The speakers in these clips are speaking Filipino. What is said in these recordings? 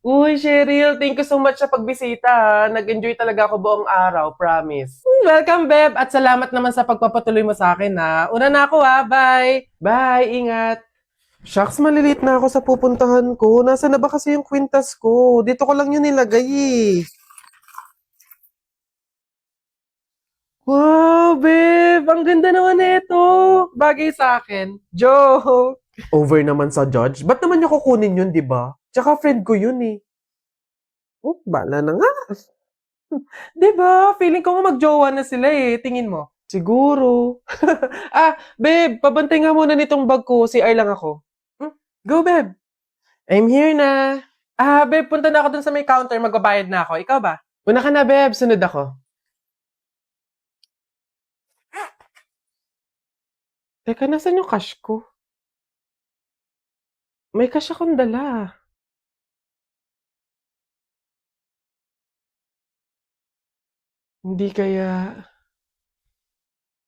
Uy, Cheryl, thank you so much sa pagbisita ha. Nag-enjoy talaga ako buong araw, promise. Welcome, Beb, at salamat naman sa pagpapatuloy mo sa akin ha. Una na ako ha, bye! Bye, ingat! Shucks, malilit na ako sa pupuntahan ko. Nasaan na ba kasi yung kwintas ko? Dito ko lang yun nilagay eh. Wow, babe! Ang ganda naman nito! Bagay sa akin. Joke! Over naman sa judge. Ba't naman niya kukunin yun, di ba? Tsaka friend ko yun eh. Oh, bala na nga. Di ba? Feeling ko nga magjowa na sila eh. Tingin mo. Siguro. Babe, pabantay nga muna nitong bag ko. CR lang ako. Hmm? Go, babe. I'm here na. Babe, punta na ako dun sa may counter. Magbabayad na ako. Ikaw ba? Una ka na, babe. Sunod ako. Teka, nasan yung cash ko? May cash akong dala. Hindi kaya...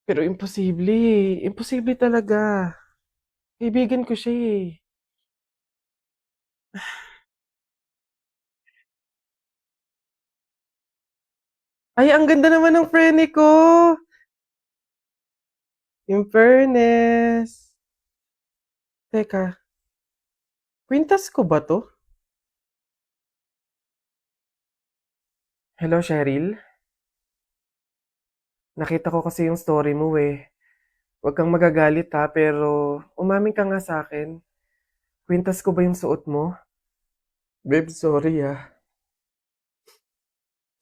Pero imposible eh. Imposible talaga. Kaibigan ko siya eh. Ay, ang ganda naman ng prene ko! In fairness. Teka, kwintas ko ba to? Hello, Cheryl? Nakita ko kasi yung story mo eh. Huwag kang magagalit ha, pero umamin ka nga sa akin. Kwintas ko ba yung suot mo? Babe, sorry ah.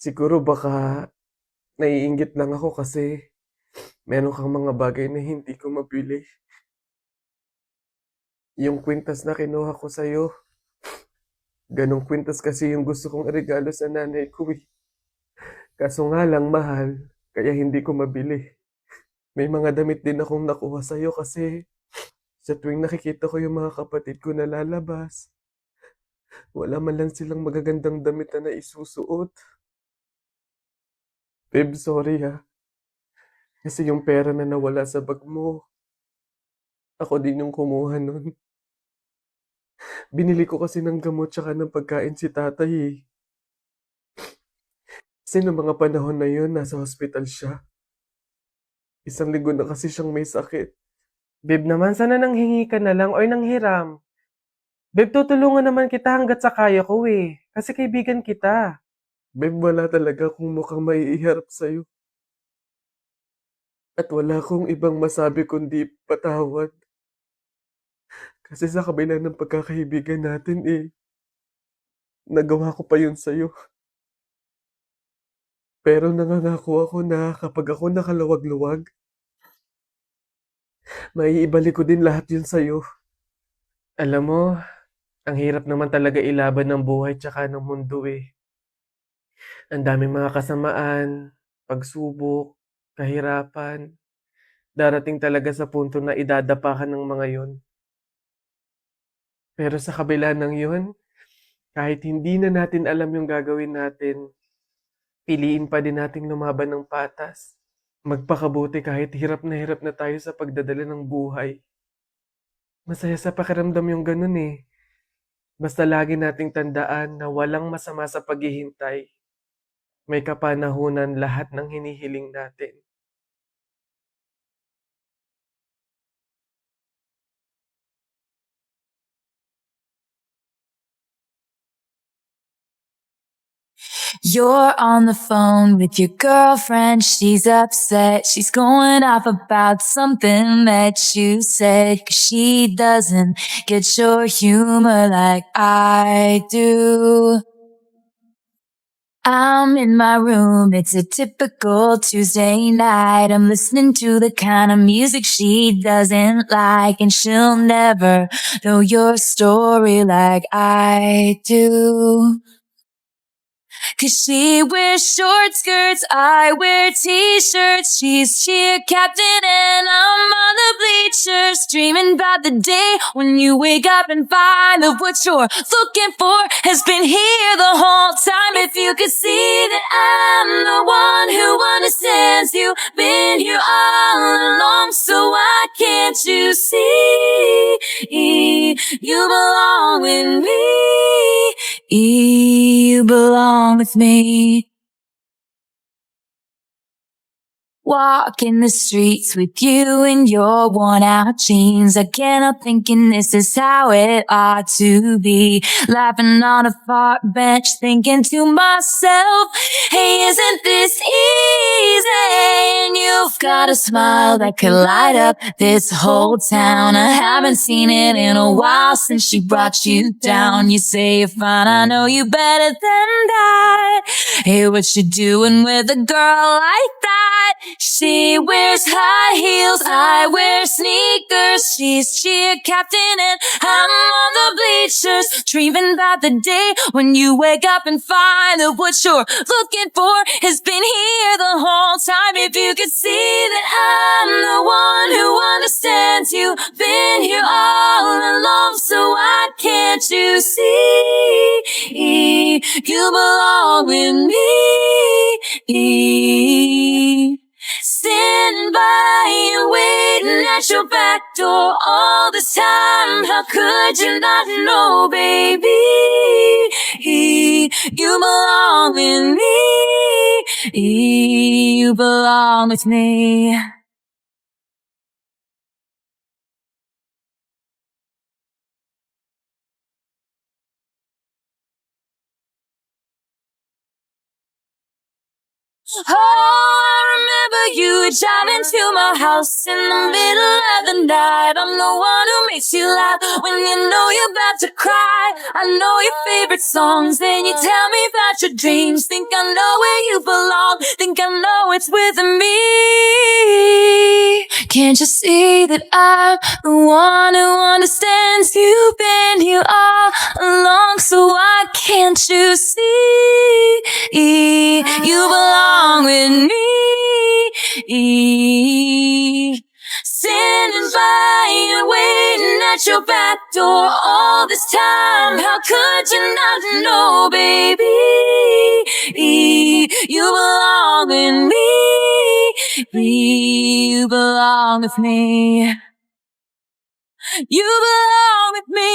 Siguro baka naiinggit lang ako kasi meron kang mga bagay na hindi ko mabili. Yung kwintas na kinuha ko sa'yo, ganong kwintas kasi yung gusto kong regalo sa nanay ko eh. Kaso nga lang mahal, kaya hindi ko mabili. May mga damit din akong nakuha sa'yo kasi sa tuwing nakikita ko yung mga kapatid ko na lalabas, wala man lang silang magagandang damit na naisusuot. Babe, sorry ha. Kasi yung pera na nawala sa bag mo, ako din yung kumuha nun. Binili ko kasi ng gamot tsaka ng pagkain si tatay eh. Kasi noong mga panahon na yun, nasa hospital siya. 1 linggo na kasi siyang may sakit. Babe naman, sana nanghingi ka na lang or nanghiram. Babe, tutulungan naman kita hanggat sa kaya ko eh. Kasi kaibigan kita. Babe, wala talaga kung mukhang maiiharap sa'yo. At wala akong ibang masabi kundi patawad. Kasi sa kabila ng pagkakaibigan natin eh, nagawa ko pa yun sa'yo. Pero nangangako ako na kapag ako nakaluwag-luwag, maiibalik ko din lahat yun sa'yo. Alam mo, ang hirap naman talaga ilaban ng buhay tsaka ng mundo eh. Ang daming mga kasamaan, pagsubok, kahirapan. Darating talaga sa punto na idadapa ka ng mga yon. Pero sa kabila ng yun, kahit hindi na natin alam yung gagawin natin, piliin pa din nating lumaban ng patas. Magpakabuti kahit hirap na tayo sa pagdadala ng buhay. Masaya sa pakiramdam yung ganun eh. Basta lagi nating tandaan na walang masama sa paghihintay. May kapanahunan lahat ng hinihiling natin. You're on the phone with your girlfriend. She's upset. She's going off about something that you said. 'Cause she doesn't get your humor like I do. I'm in my room. It's a typical Tuesday night. I'm listening to the kind of music she doesn't like. And she'll never know your story like I do. 'Cause she wears short skirts, I wear t-shirts. She's cheer captain and I'm on the bleachers, dreaming about the day when you wake up and find that what you're looking for has been here the whole time. If you could see that I'm the one who understands you, been here all along, so why can't you see you belong with me? You belong with me. Walking the streets with you in your worn out jeans. I can't help thinking this is how it ought to be. Laughing on a park bench, thinking to myself, hey, isn't this easy? And you've got a smile that could light up this whole town. I haven't seen it in a while since she brought you down. You say you're fine, I know you better than that. Hey, what you doing with a girl like that? She wears high heels, I wear sneakers. She's cheer captain and I'm on the bleachers, dreaming about the day when you wake up and find that what you're looking for has been here the whole time. If you could see that I'm the one who understands you, been here all along, so why can't you see you belong with me? Standing by you, waiting at your back door all this time. How could you not know, baby? You belong with me. You belong with me. Oh, I remember you driving to my house in the middle of the night. I'm the one who makes you laugh when you know you're about to cry. I know your favorite songs, then you tell me about your dreams. Think I know where you belong, think I know it's with me. Can't you see that I'm the one who understands? You've been here all along, so why can't you see you belong with me? Standing by you, waiting at your back door all this time. How could you not know, baby? You belong with me. You belong with me. You belong with me.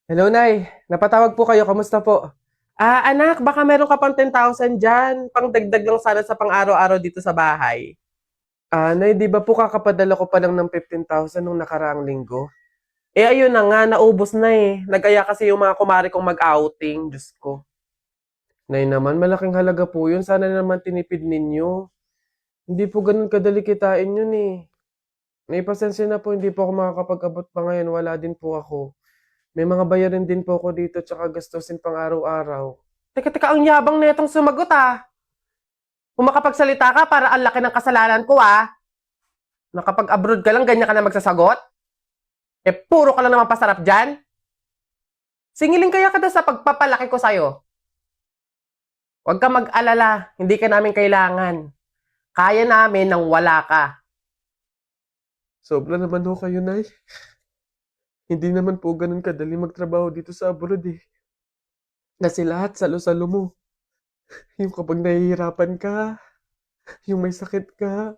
Hello, Nay. Napatawag po kayo. Kamusta po? Anak, baka meron ka pang 10,000 dyan. Pangdagdag lang sana sa pang-araw-araw dito sa bahay. Nay, di ba po kakapadala ko pa lang ng 15,000 nung nakaraang linggo? Ayun na nga, naubos na eh. Nagaya kasi yung mga kumari kong mag-outing. Diyos ko. Nay naman, malaking halaga po yun. Sana naman tinipid ninyo. Hindi po ganun kadali kitain yun eh. Nay, pasensya na po. Hindi po ako makakapag-abot pa ngayon. Wala din po ako. May mga bayarin din po ako dito tsaka gastusin pang araw-araw. Teka, ang yabang na itong sumagot Kung makapagsalita ka, para ang laki ng kasalanan ko Nakapag-abroad ka lang, ganyan ka na magsasagot? Puro ka lang naman pasarap dyan? Singilin kaya ka sa pagpapalaki ko sa'yo. Huwag ka mag-alala, hindi ka namin kailangan. Kaya namin nang wala ka. Sobra naman ho kayo, Nay. Hindi naman po ganun kadali magtrabaho dito sa abroad eh. Kasi lahat salo-salo mo. Yung kapag nahihirapan ka, yung may sakit ka,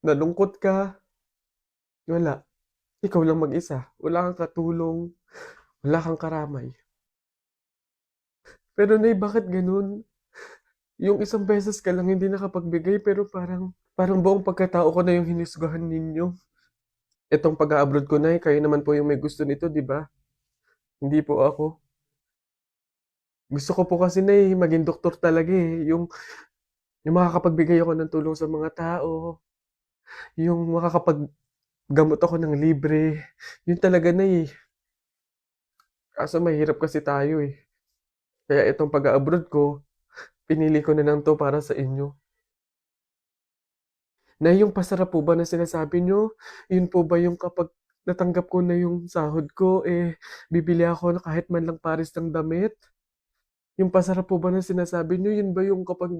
nalungkot ka, wala. Ikaw lang mag-isa. Wala kang katulong, wala kang karamay. Pero Nay, bakit ganun? Yung isang beses ka lang hindi nakapagbigay pero parang buong pagkatao ko na yung hinisgahan ninyo. Itong pag-a-abroad ko, Nay, kayo naman po yung may gusto nito, di ba? Hindi po ako. Gusto ko po kasi na maging doktor talaga eh. Yung makakapagbigay ako ng tulong sa mga tao. Yung makakapaggamot ako ng libre. Yun talaga na Kaso mahirap kasi tayo eh. Kaya itong pag-a-abroad ko, pinili ko na lang to para sa inyo. Na yung pasarap po ba na sinasabi nyo? Yun po ba yung kapag natanggap ko na yung sahod ko, bibili ako na kahit man lang pares ng damit? Yung pasarap po ba na sinasabi nyo? Yun ba yung kapag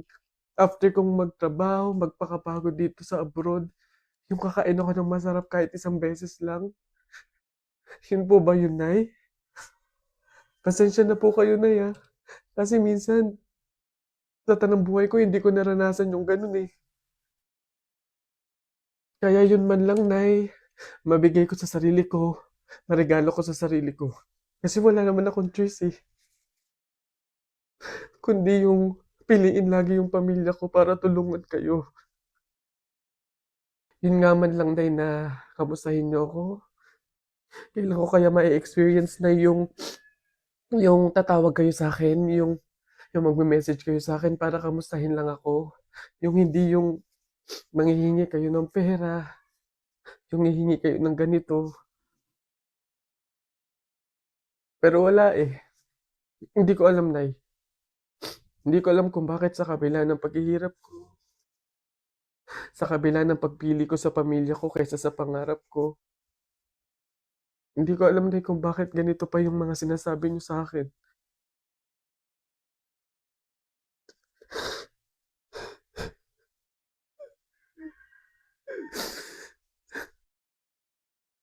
after kong magtrabaho, magpakapagod dito sa abroad, yung kakain ako ng masarap kahit isang beses lang? Yun po ba yun, Nay? Pasensya na po kayo, Nay, Kasi minsan, sa tanang buhay ko, hindi ko naranasan yung ganun eh. Kaya yun man lang, Nay. mabigay ko sa sarili ko, maregalo ko sa sarili ko. Kasi wala naman akong choice eh. Kundi yung piliin lagi yung pamilya ko para tulungan kayo. Yun nga man lang, Day, na kamustahin niyo ako. Kailan ko kaya ma-experience na yung tatawag kayo sa akin, yung magme-message kayo sa akin para kamustahin lang ako. Yung hindi yung manghihingi kayo ng pera, yung hihingi kayo ng ganito. Pero wala eh. Hindi ko alam, Nay. Hindi ko alam kung bakit sa kabila ng paghihirap ko, sa kabila ng pagpili ko sa pamilya ko kaysa sa pangarap ko, hindi ko alam, Nay, kung bakit ganito pa yung mga sinasabi niyo sa akin.